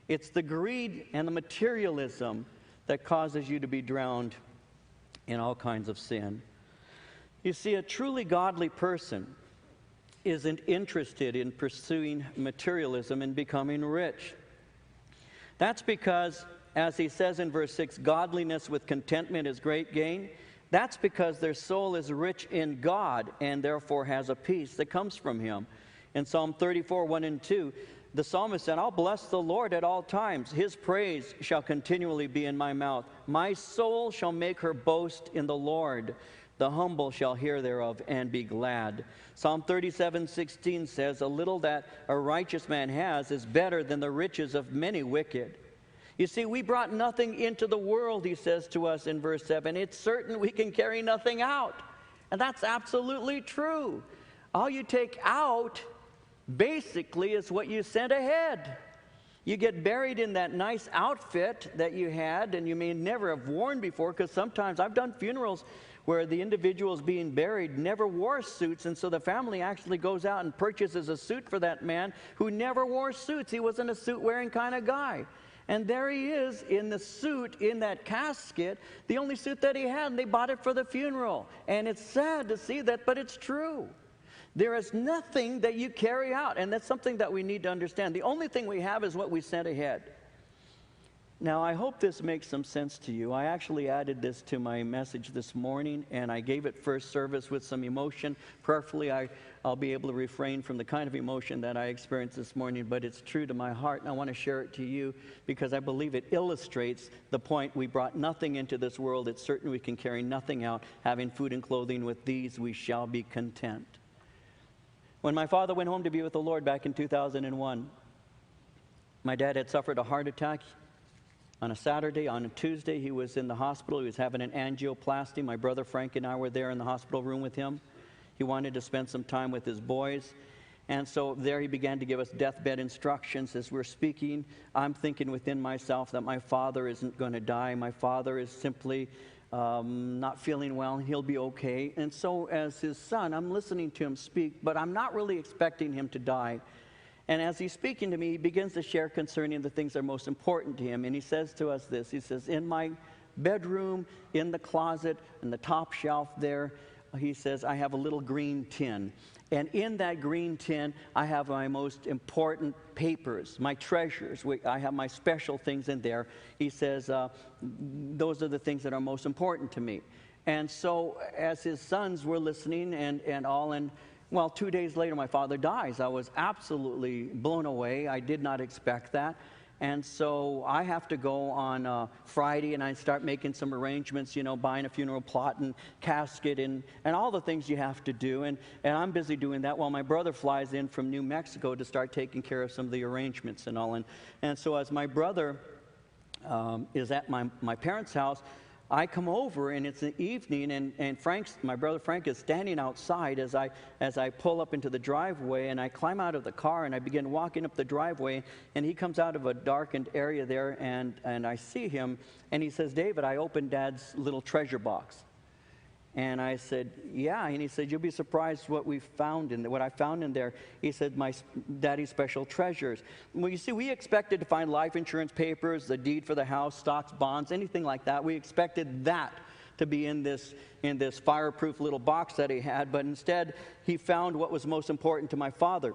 It's the greed and the materialism that causes you to be drowned in all kinds of sin. You see, a truly godly person isn't interested in pursuing materialism and becoming rich. That's because, as he says in verse 6, godliness with contentment is great gain. That's because their soul is rich in God and therefore has a peace that comes from him. In Psalm 34, 1 and 2, the psalmist said, I'll bless the Lord at all times. His praise shall continually be in my mouth. My soul shall make her boast in the Lord. The humble shall hear thereof and be glad. Psalm 37:16 says, a little that a righteous man has is better than the riches of many wicked. You see, we brought nothing into the world, he says to us in verse 7. It's certain we can carry nothing out. And that's absolutely true. All you take out, basically, is what you sent ahead. You get buried in that nice outfit that you had and you may never have worn before, because sometimes I've done funerals where the individuals being buried never wore suits, and so the family actually goes out and purchases a suit for that man who never wore suits. He wasn't a suit-wearing kind of guy. And there he is in the suit, in that casket, the only suit that he had, and they bought it for the funeral. And it's sad to see that, but it's true. There is nothing that you carry out, and that's something that we need to understand. The only thing we have is what we sent ahead. Now, I hope this makes some sense to you. I actually added this to my message this morning, and I gave it first service with some emotion. Prayerfully, I'll be able to refrain from the kind of emotion that I experienced this morning, but it's true to my heart, and I want to share it to you because I believe it illustrates the point. We brought nothing into this world. It's certain we can carry nothing out. Having food and clothing, with these we shall be content. When my father went home to be with the Lord back in 2001, my dad had suffered a heart attack. On a Saturday, on a Tuesday, he was in the hospital. He was having an angioplasty. My brother Frank and I were there in the hospital room with him. He wanted to spend some time with his boys. And so there he began to give us deathbed instructions. As we're speaking, I'm thinking within myself that my father isn't going to die. My father is simply not feeling well, and he'll be okay. And so as his son, I'm listening to him speak, but I'm not really expecting him to die. And as he's speaking to me, he begins to share concerning the things that are most important to him. And he says to us this, he says, in my bedroom, in the closet, in the top shelf there, he says, I have a little green tin. And in that green tin, I have my most important papers, my treasures. I have my special things in there. He says, those are the things that are most important to me. And so as his sons were listening and all, and well, 2 days later, my father dies. I was absolutely blown away. I did not expect that. And so I have to go on Friday, and I start making some arrangements, you know, buying a funeral plot and casket and all the things you have to do. And I'm busy doing that while my brother flies in from New Mexico to start taking care of some of the arrangements and all. And so as my brother is at my parents' house, I come over, and it's the evening, and my brother Frank is standing outside as I pull up into the driveway, and I climb out of the car, and I begin walking up the driveway, and he comes out of a darkened area there, and I see him, and he says, David, I opened Dad's little treasure box. And I said, yeah. And he said, you'll be surprised what I found in there. He said, my daddy's special treasures. Well, you see, we expected to find life insurance papers, the deed for the house, stocks, bonds, anything like that. We expected that to be in this fireproof little box that he had. But instead, he found what was most important to my father.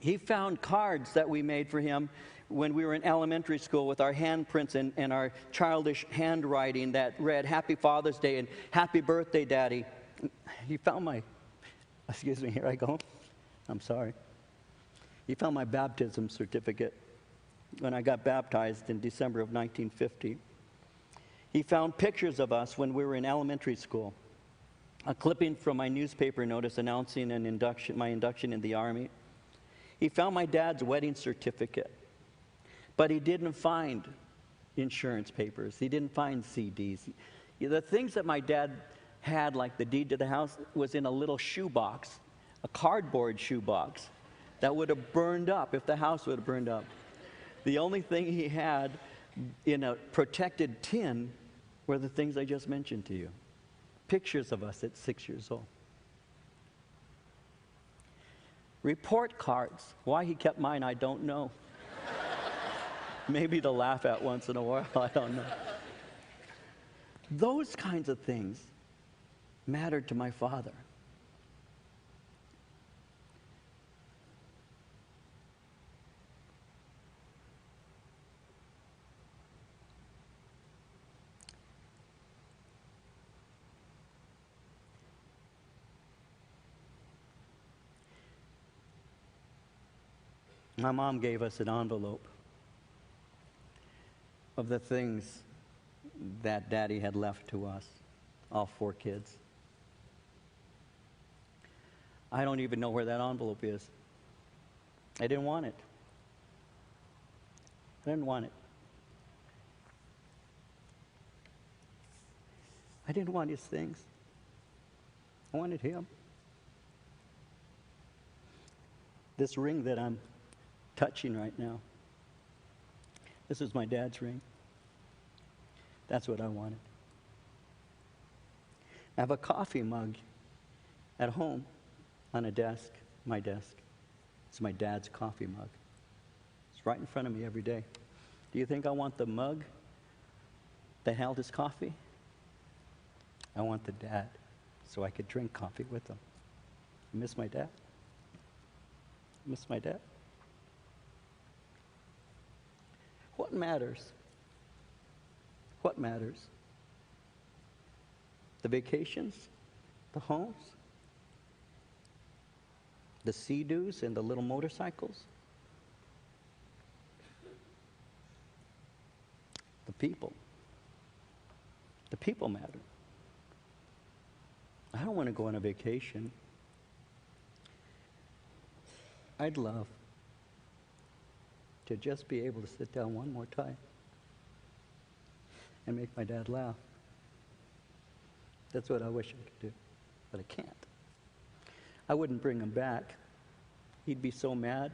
He found cards that we made for him when we were in elementary school with our handprints and our childish handwriting that read, Happy Father's Day and Happy Birthday, Daddy. He found excuse me, here I go. I'm sorry. He found my baptism certificate when I got baptized in December of 1950. He found pictures of us when we were in elementary school. A clipping from my newspaper notice announcing my induction in the Army. He found my dad's wedding certificate. But he didn't find insurance papers. He didn't find CDs. The things that my dad had, like the deed to the house, was in a little shoebox, a cardboard shoebox that would have burned up if the house would have burned up. The only thing he had in a protected tin were the things I just mentioned to you. Pictures of us at 6 years old. Report cards. Why he kept mine, I don't know. Maybe to laugh at once in a while, I don't know. Those kinds of things mattered to my father. My mom gave us an envelope of the things that Daddy had left to us, all 4 kids. I don't even know where that envelope is. I didn't want it. I didn't want it. I didn't want his things. I wanted him. This ring that I'm touching right now, this is my dad's ring. That's what I wanted. I have a coffee mug at home on a desk, my desk. It's my dad's coffee mug. It's right in front of me every day. Do you think I want the mug that held his coffee? I want the dad so I could drink coffee with him. I miss my dad. I miss my dad. What matters? What matters? The vacations? The homes? The sea-doos and the little motorcycles? The people. The people matter. I don't want to go on a vacation. I'd love to just be able to sit down one more time and make my dad laugh. That's what I wish I could do, but I can't. I wouldn't bring him back. He'd be so mad.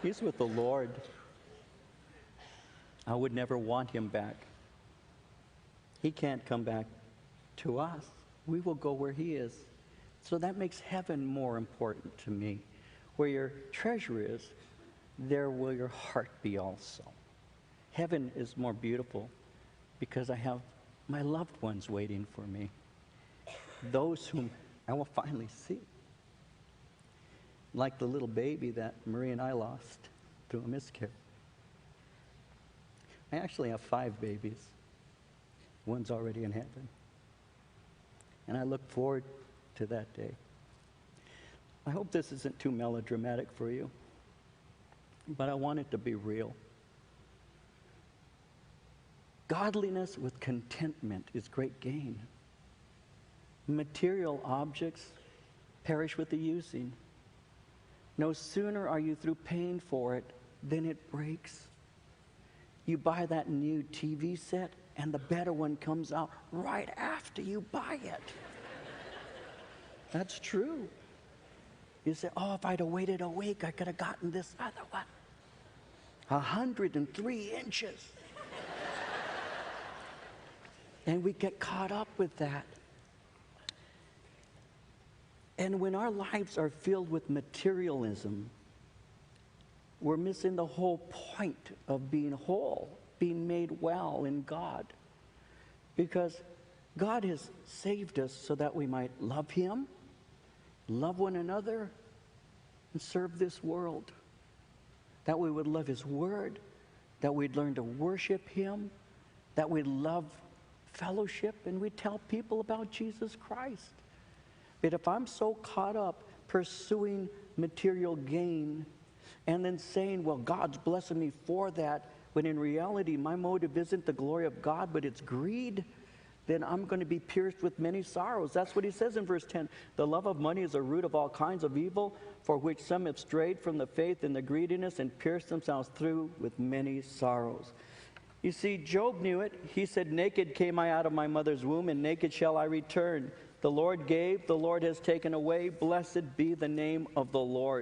He's with the Lord. I would never want him back. He can't come back to us. We will go where he is. So that makes heaven more important to me. Where your treasure is, there will your heart be also. Heaven is more beautiful because I have my loved ones waiting for me. Those whom I will finally see. Like the little baby that Marie and I lost through a miscarriage. I actually have 5 babies. One's already in heaven. And I look forward to that day. I hope this isn't too melodramatic for you, but I want it to be real. Godliness with contentment is great gain. Material objects perish with the using. No sooner are you through paying for it than it breaks. You buy that new TV set and the better one comes out right after you buy it. That's true. You say, oh, if I'd have waited a week, I could have gotten this other one. 103 inches. And we get caught up with that. And when our lives are filled with materialism, we're missing the whole point of being whole, being made well in God. Because God has saved us so that we might love him, love one another, and serve this world. That we would love his word, that we'd learn to worship him, that we'd love fellowship, and we'd tell people about Jesus Christ. But if I'm so caught up pursuing material gain and then saying, well, God's blessing me for that, when in reality my motive isn't the glory of God, but it's greed, then I'm going to be pierced with many sorrows. That's what he says in verse 10. The love of money is a root of all kinds of evil, for which some have strayed from the faith in the greediness and pierced themselves through with many sorrows. You see, Job knew it. He said, naked came I out of my mother's womb, and naked shall I return. The Lord gave, the Lord has taken away. Blessed be the name of the Lord.